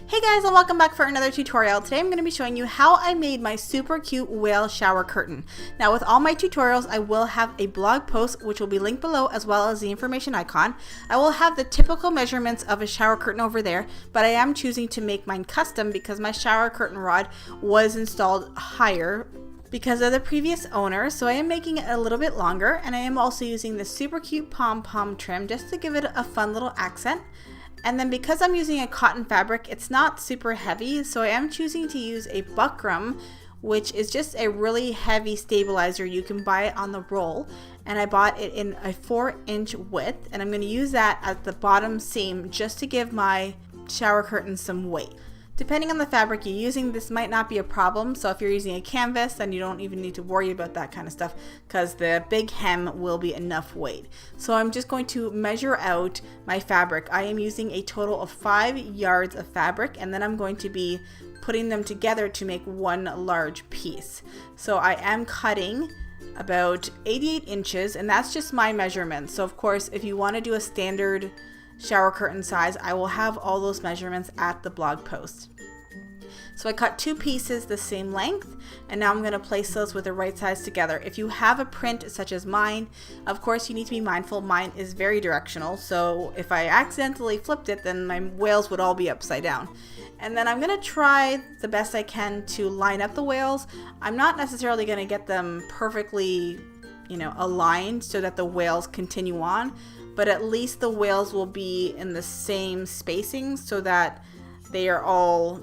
Hey guys, and welcome back for another tutorial. Today I'm going to be showing you how I made my super cute whale shower curtain. Now with all my tutorials, I will have a blog post which will be linked below, as well as the information icon. I will have the typical measurements of a shower curtain over there, but I am choosing to make mine custom because my shower curtain rod was installed higher because of the previous owner, so I am making it a little bit longer, and I am also using the super cute pom-pom trim just to give it a fun little accent. And then because I'm using a cotton fabric, it's not super heavy, so I am choosing to use a buckram, which is just a really heavy stabilizer. You can buy it on the roll, and I bought it in a 4-inch width, and I'm going to use that at the bottom seam just to give my shower curtain some weight. Depending on the fabric you're using, this might not be a problem. So if you're using a canvas, then you don't even need to worry about that kind of stuff because the big hem will be enough weight. So I'm just going to measure out my fabric. I am using a total of 5 yards of fabric, and then I'm going to be putting them together to make one large piece. So I am cutting about 88 inches, and that's just my measurement. So of course, if you want to do a standard shower curtain size, I will have all those measurements at the blog post. So I cut 2 pieces the same length, and now I'm going to place those with the right size together. If you have a print such as mine, of course you need to be mindful. Mine is very directional, so if I accidentally flipped it, then my whales would all be upside down. And then I'm going to try the best I can to line up the whales. I'm not necessarily going to get them perfectly, aligned so that the whales continue on, but at least the whales will be in the same spacing so that they are all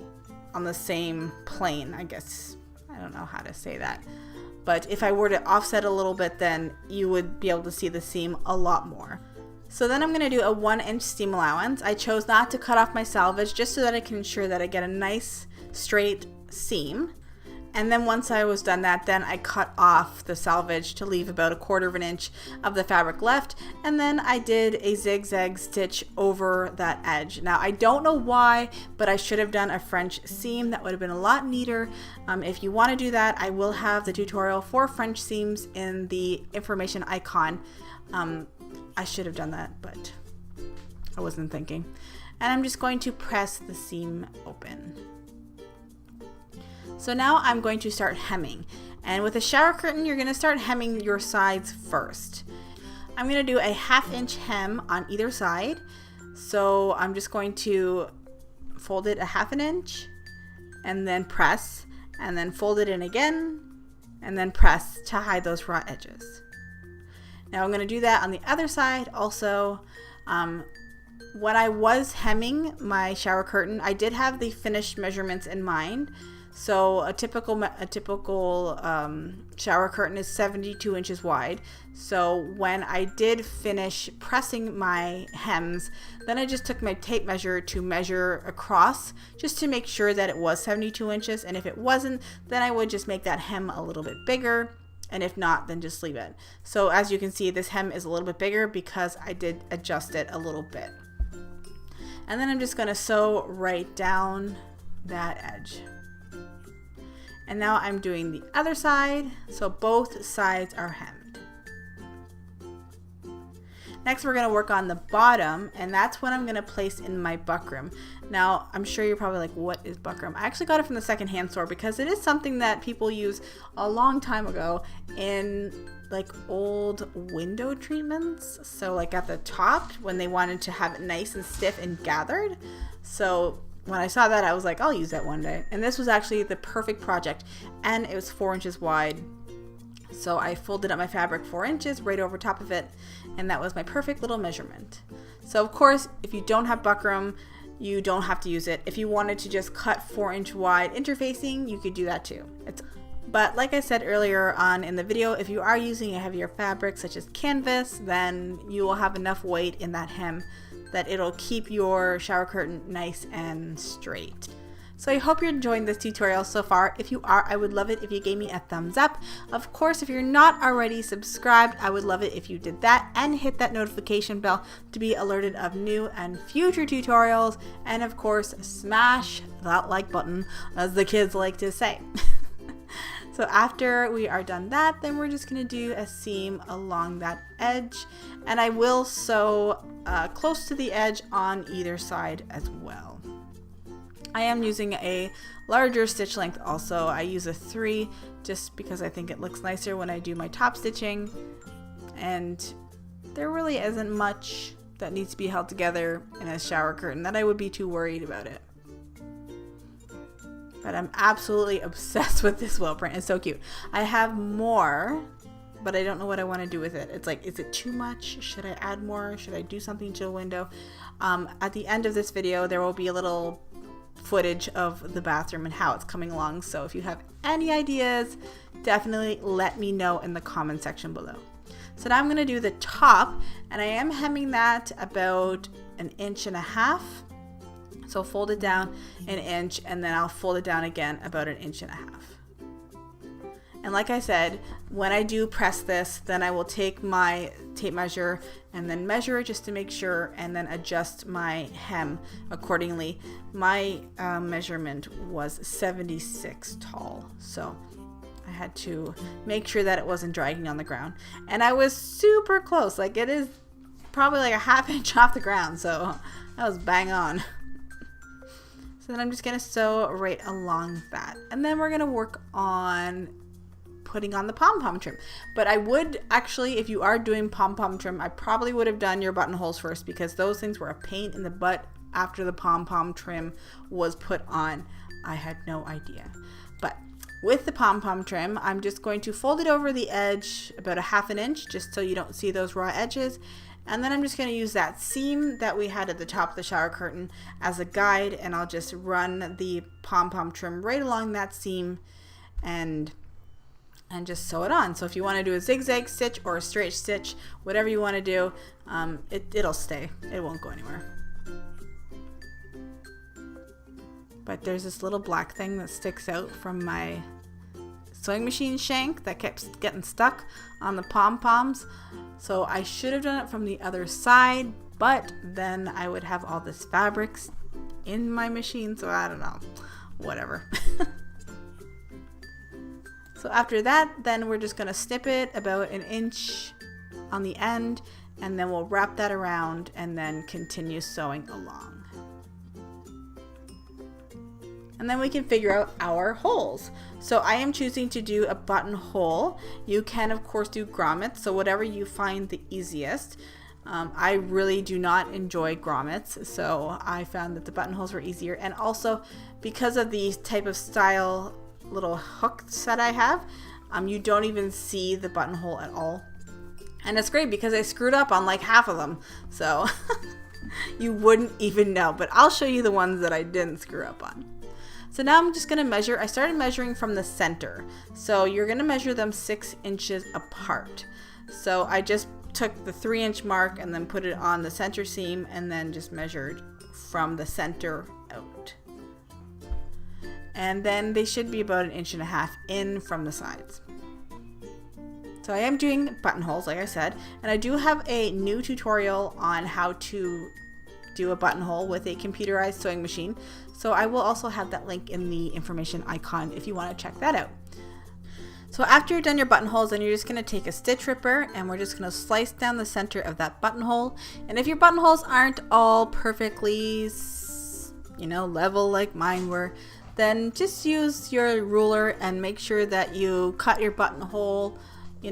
on the same plane, I guess. I don't know how to say that. But if I were to offset a little bit, then you would be able to see the seam a lot more. So then I'm going to do a 1-inch seam allowance. I chose not to cut off my selvage just so that I can ensure that I get a nice straight seam. And then once I was done that, then I cut off the selvage to leave about 1/4 of an inch of the fabric left. And then I did a zigzag stitch over that edge. Now I don't know why, but I should have done a French seam. That would have been a lot neater. If you want to do that, I will have the tutorial for French seams in the information icon. I should have done that, but I wasn't thinking. And I'm just going to press the seam open. So now I'm going to start hemming, and with a shower curtain you're going to start hemming your sides first. I'm going to do a 1/2 inch hem on either side, so I'm just going to fold it 1/2 inch and then press, and then fold it in again and then press to hide those raw edges. Now I'm going to do that on the other side also. When I was hemming my shower curtain, I did have the finished measurements in mind. So a typical shower curtain is 72 inches wide. So when I did finish pressing my hems, then I just took my tape measure to measure across just to make sure that it was 72 inches. And if it wasn't, then I would just make that hem a little bit bigger. And if not, then just leave it. So as you can see, this hem is a little bit bigger because I did adjust it a little bit. And then I'm just going to sew right down that edge. And now I'm doing the other side, so both sides are hemmed. Next we're going to work on the bottom, and that's what I'm going to place in my buckram. Now I'm sure you're probably like, what is buckram? I actually got it from the secondhand store because it is something that people use a long time ago in like old window treatments. So like at the top when they wanted to have it nice and stiff and gathered. So when I saw that, I was like, I'll use that one day. And this was actually the perfect project. And it was 4 inches wide. So I folded up my fabric 4 inches right over top of it. And that was my perfect little measurement. So of course, if you don't have buckram, you don't have to use it. If you wanted to just cut 4-inch wide interfacing, you could do that too. But like I said earlier on in the video, if you are using a heavier fabric such as canvas, then you will have enough weight in that hem that it'll keep your shower curtain nice and straight. So I hope you're enjoying this tutorial so far. If you are, I would love it if you gave me a thumbs up. Of course, if you're not already subscribed, I would love it if you did that and hit that notification bell to be alerted of new and future tutorials. And of course, smash that like button, as the kids like to say. So after we are done that, then we're just going to do a seam along that edge, and I will sew close to the edge on either side as well. I am using a larger stitch length also. I use a 3 just because I think it looks nicer when I do my top stitching, and there really isn't much that needs to be held together in a shower curtain that I would be too worried about it. But I'm absolutely obsessed with this whale print. It's so cute. I have more, but I don't know what I want to do with it. It's like, is it too much? Should I add more? Should I do something to a window? At the end of this video, there will be a little footage of the bathroom and how it's coming along. So if you have any ideas, definitely let me know in the comment section below. So now I'm going to do the top, and I am hemming that about 1.5 inches. So fold it down 1 inch, and then I'll fold it down again about 1.5 inches. And like I said, when I do press this, then I will take my tape measure and then measure it just to make sure, and then adjust my hem accordingly. My measurement was 76 tall, so I had to make sure that it wasn't dragging on the ground. And I was super close, like it is probably like 1/2 inch off the ground, so that was bang on. So then I'm just gonna sew right along that. And then we're gonna work on putting on the pom-pom trim. But I would actually, if you are doing pom-pom trim, I probably would have done your buttonholes first, because those things were a pain in the butt after the pom-pom trim was put on. I had no idea. But with the pom-pom trim, I'm just going to fold it over the edge about 1/2 inch, just so you don't see those raw edges. And then I'm just going to use that seam that we had at the top of the shower curtain as a guide, and I'll just run the pom-pom trim right along that seam and just sew it on. So if you want to do a zigzag stitch or a straight stitch, whatever you want to do, it'll stay. It won't go anywhere. But there's this little black thing that sticks out from my sewing machine shank that kept getting stuck on the pom-poms. So I should have done it from the other side, but then I would have all this fabrics in my machine, so I don't know, whatever. So after that, then we're just gonna snip it about 1 inch on the end, and then we'll wrap that around and then continue sewing along. And then we can figure out our holes. So I am choosing to do a buttonhole. You can of course do grommets, so whatever you find the easiest. I really do not enjoy grommets, so I found that the buttonholes were easier. And also because of the type of style little hooks that I have, you don't even see the buttonhole at all. And it's great because I screwed up on like half of them, so you wouldn't even know. But I'll show you the ones that I didn't screw up on. So now I'm just going to measure. I started measuring from the center. So you're going to measure them 6 inches apart. So I just took the 3-inch mark and then put it on the center seam, and then just measured from the center out. And then they should be about 1.5 inches in from the sides. So I am doing buttonholes, like I said, and I do have a new tutorial on how to do a buttonhole with a computerized sewing machine. So I will also have that link in the information icon if you want to check that out. So after you're done your buttonholes, then you're just going to take a stitch ripper, and we're just going to slice down the center of that buttonhole. And if your buttonholes aren't all perfectly, level like mine were, then just use your ruler and make sure that you cut your buttonhole,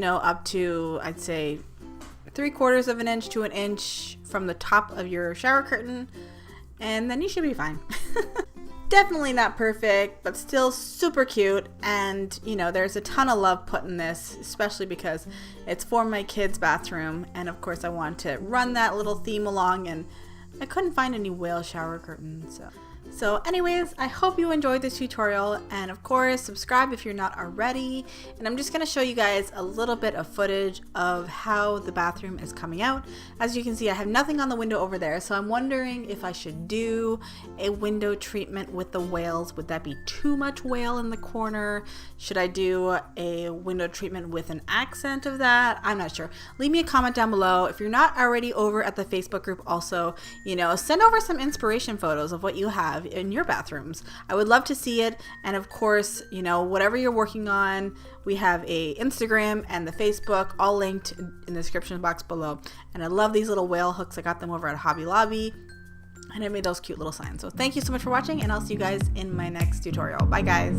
up to, I'd say, 3/4 of an inch to 1 inch from the top of your shower curtain, and then you should be fine. Definitely not perfect, but still super cute. And there's a ton of love put in this, especially because it's for my kids' bathroom, and of course I want to run that little theme along, and I couldn't find any whale shower curtains. So anyways, I hope you enjoyed this tutorial, and of course subscribe if you're not already. And I'm just going to show you guys a little bit of footage of how the bathroom is coming out. As you can see, I have nothing on the window over there, so I'm wondering if I should do a window treatment with the whales. Would that be too much whale in the corner? Should I do a window treatment with an accent of that? I'm not sure. Leave me a comment down below. If you're not already over at the Facebook group also, send over some inspiration photos of what you have in your bathrooms. I would love to see it. And of course, whatever you're working on, we have a Instagram and the Facebook all linked in the description box below. And I love these little whale hooks. I got them over at Hobby Lobby. And I made those cute little signs. So thank you so much for watching, and I'll see you guys in my next tutorial. Bye guys.